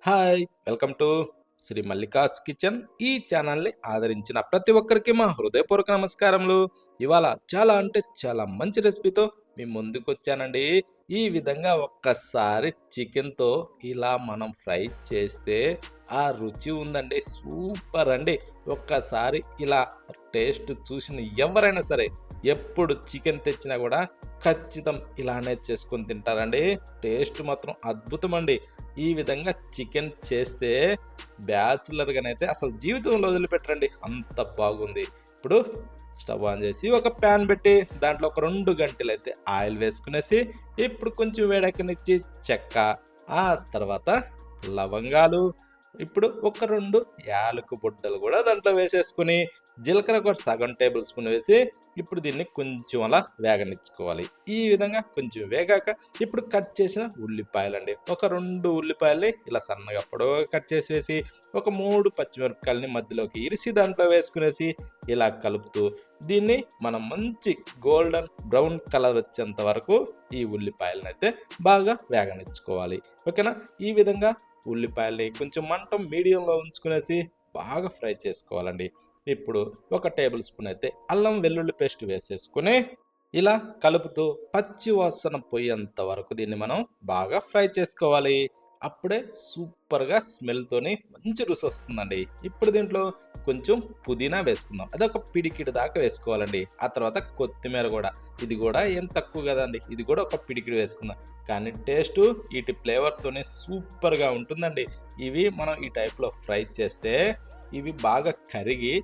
Hi! Welcome to Shri Mallika's kitchen. ఈ ఛానల్‌ని ఆదరించిన ప్రతి ఒక్కరికి మా హృదయపూర్వక నమస్కారములు. ఇవాళ చాలా అంటే చాలా మంచి రెసిపీతో మీ ముందుకొచ్చానండి. ఈ విధంగా ఒక్కసారి చికెన్‌తో ఇలా మనం ఫ్రై చేస్తే ఆ రుచి ఉందండి. సూపర్ అండి. ఒక్కసారి ఇలా టేస్ట్ చూసిన ఎవరైనా సరే ఎప్పుడు చికెన్ తెచ్చినా గూడా ఖచ్చితం ఇలానే చేసుకొని తింటారండి. టేస్ట్ మాత్రం అద్భుతమండి. ఈ విధంగా చికెన్ చేస్తే బ్యాచులర్‌గానైతే అసలు జీవితంలో వదిలిపెట్టరండి. అంత బాగుంది. ఇప్పుడు స్టవ్ ఆన్ చేసి ఒక ప్యాన్ పెట్టి దాంట్లో ఒక 2 గంటెలైతే ఆయిల్ వేసుకునేసి, ఇప్పుడు కొంచెం వేడెక్కనిచ్చి చెక్క, ఆ తర్వాత లవంగాలు, ఇప్పుడు ఒక 2 యాలకు బుడ్డలు కూడా దాంట్లో వేసేసుకొని, జీలకర్ర కూడా సగం టేబుల్ స్పూన్ వేసి, ఇప్పుడు దీన్ని కొంచెం అలా వేగనిచ్చుకోవాలి. ఈ విధంగా కొంచెం వేగాక ఇప్పుడు కట్ చేసిన ఉల్లిపాయలండి. ఒక 2 ఉల్లిపాయల్ని ఇలా సన్నగా పొడవుగా కట్ చేసేసి, ఒక 3 పచ్చిమిరపకాయలని మధ్యలోకి ఇరిసి దాంట్లో వేసుకునేసి, ఇలా కలుపుతూ దీన్ని మనం మంచి గోల్డెన్ బ్రౌన్ కలర్ వచ్చేంత వరకు ఈ ఉల్లిపాయలనైతే బాగా వేగనిచ్చుకోవాలి. ఓకేనా? ఈ విధంగా ఉల్లిపాయల్ని కొంచెం మంట మీడియంలో ఉంచుకునేసి బాగా ఫ్రై చేసుకోవాలండి. ఇప్పుడు ఒక టేబుల్ స్పూన్ అయితే అల్లం వెల్లుల్లి పేస్ట్ వేసేసుకొని ఇలా కలుపుతూ పచ్చి వాసన పోయేంత వరకు దీన్ని మనం బాగా ఫ్రై చేసుకోవాలి. అప్పుడే సూపర్‌గా స్మెల్‌తోని మంచి రుసొస్తుందండి. ఇప్పుడు దీంట్లో కొంచెం పుదీనా వేసుకుందాం. అదొక పిడికెడు దాకా వేసుకోవాలండి. ఆ తర్వాత కొత్తిమీర గూడా. ఇది గూడా ఏం తక్కువ గదండీ. ఇది గూడా ఒక పిడికెడు వేసుకుందాం. కానీ టేస్టు ఈటి ఫ్లేవర్‌తోనే సూపర్‌గా ఉంటుందండి. ఇవి మనం ఈ టైప్‌లో ఫ్రై చేస్తే ఇవి బాగా కరిగి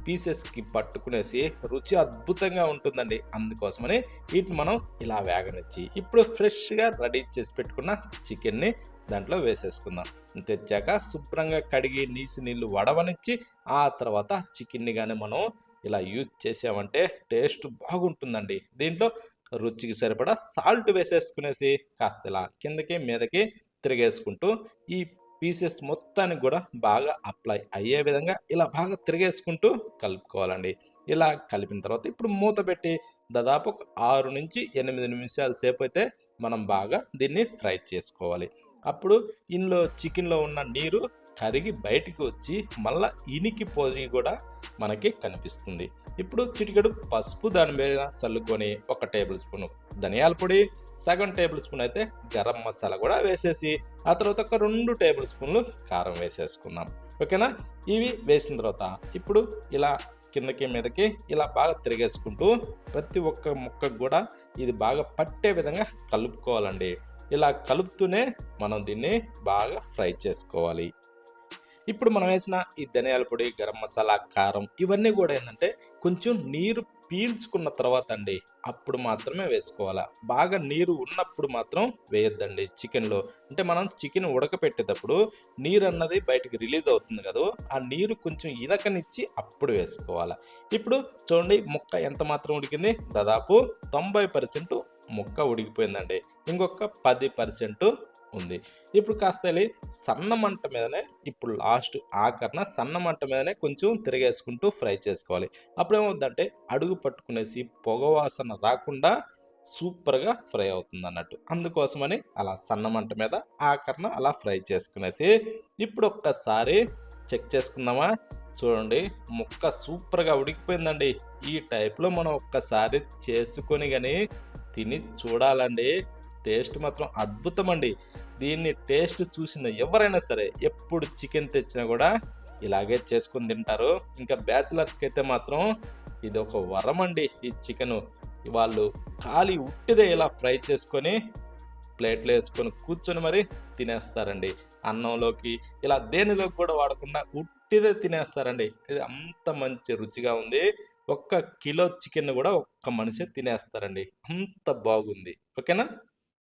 పీసెస్‌కి పట్టుకునేసి రుచి అద్భుతంగా ఉంటుందండి. అందుకోసమని వీటిని మనం ఇలా వేగనిచ్చి, ఇప్పుడు ఫ్రెష్‌గా రెడీ చేసి పెట్టుకున్న చికెన్‌ని దాంట్లో వేసేసుకుందాం. తెచ్చాక శుభ్రంగా కడిగి నీళ్ళు వడవనిచ్చి, ఆ తర్వాత చికెన్‌ని గాని మనం ఇలా యూజ్ చేసామంటే టేస్ట్ బాగుంటుందండి. దీంట్లో రుచికి సరిపడా సాల్ట్ వేసేసుకునేసి కాస్త ఇలా కిందకి, మీదకి తిరిగేసుకుంటూ ఈ పీసెస్ మొత్తానికి గూడా బాగా అప్లై అయ్యే విధంగా ఇలా బాగా తిరిగేసుకుంటూ కలుపుకోవాలండి. ఇలా కలిపిన తర్వాత ఇప్పుడు మూత పెట్టి దాదాపు ఒక 6-8 నిమిషాల సేపయితే మనం బాగా దీన్ని ఫ్రై చేసుకోవాలి. అప్పుడు ఇందులో చికెన్‌లో ఉన్న నీరు కరిగి బయటికి వచ్చి మళ్ళా ఇనికిపోయి గూడా మనకి కనిపిస్తుంది. ఇప్పుడు చిటికెడు పసుపు దాని మీద చల్లుకొని ఒక టేబుల్ స్పూను ధనియాల పొడి, సగం టేబుల్ స్పూన్ అయితే గరం మసాలా గూడా వేసేసి, ఆ తర్వాత ఒక 2 టేబుల్ స్పూన్లు కారం వేసేసుకున్నాం. ఓకేనా? ఇవి వేసిన తర్వాత ఇప్పుడు ఇలా కిందకి మీదకి ఇలా బాగా తిరిగేసుకుంటూ ప్రతి ఒక్క ముక్కకు గూడా ఇది బాగా పట్టే విధంగా కలుపుకోవాలండి. ఇలా కలుపుతూనే మనం దీన్ని బాగా ఫ్రై చేసుకోవాలి. ఇప్పుడు మనం వేసిన ఈ ధనియాల పొడి, గరం మసాలా, కారం ఇవన్నీ గూడా ఏందంటే కొంచెం నీరు పీల్చుకున్న తర్వాత అండి అప్పుడు మాత్రమే వేసుకోవాలా. బాగా నీరు ఉన్నప్పుడు మాత్రం వేయొద్దండి చికెన్‌లో. అంటే మనం చికెన్ ఉడకపెట్టేటప్పుడు నీరన్నది బయటికి రిలీజ్ అవుతుంది గదో, ఆ నీరు కొంచెం ఇనకనిచ్చి అప్పుడు వేసుకోవాలా. ఇప్పుడు చూడండి ముక్క ఎంత మాత్రం ఉడికింది? దాదాపు 90% ముక్క ఉడికిపోయిందండి. ఇంకొక 10% ఉంది. ఇప్పుడు కాస్త సన్న మంట మీదనే ఇప్పుడు లాస్ట్ ఆఖరిన సన్న మంట మీదనే కొంచెం తిరగేసుకుంటూ ఫ్రై చేసుకోవాలి. అప్పుడేమవుద్దంటే అడుగు పట్టుకునేసి పొగ వాసన రాకుండా సూపర్‌గా ఫ్రై అవుతుందన్నట్టు. అందుకోసమని అలా సన్న మంట మీద ఆఖరిన అలా ఫ్రై చేసుకునేసి ఇప్పుడు ఒక్కసారి చెక్ చేసుకుందామా? చూడండి ముక్క సూపర్‌గా ఉడికిపోయిందండి. ఈ టైప్‌లో మనం ఒక్కసారి చేసుకొని గాని తిని చూడాలండి. టేస్ట్ మాత్రం అద్భుతమండి. దీన్ని టేస్ట్ చూసిన ఎవరైనా సరే ఎప్పుడు చికెన్ తెచ్చినా గూడా ఇలాగే చేసుకొని తింటారు. ఇంకా బ్యాచిలర్స్‌కైతే మాత్రం ఇదొక వరమండి ఈ చికెను. వాళ్ళు ఖాళీ ఉట్టిదే ఇలా ఫ్రై చేసుకొని ప్లేట్‌లో యేసుకొని కూర్చొని మరి తినేస్తారండి. అన్నంలోకి ఇలా దేనిలోకి కూడా వాడకుండా ఉట్టిదే తినేస్తారండి. ఇది అంత మంచి రుచిగా ఉంది. ఒక్క కిలో చికెన్‌ని గూడా ఒక్క మనిషే తినేస్తారండి. అంత బాగుంది. ఓకేనా?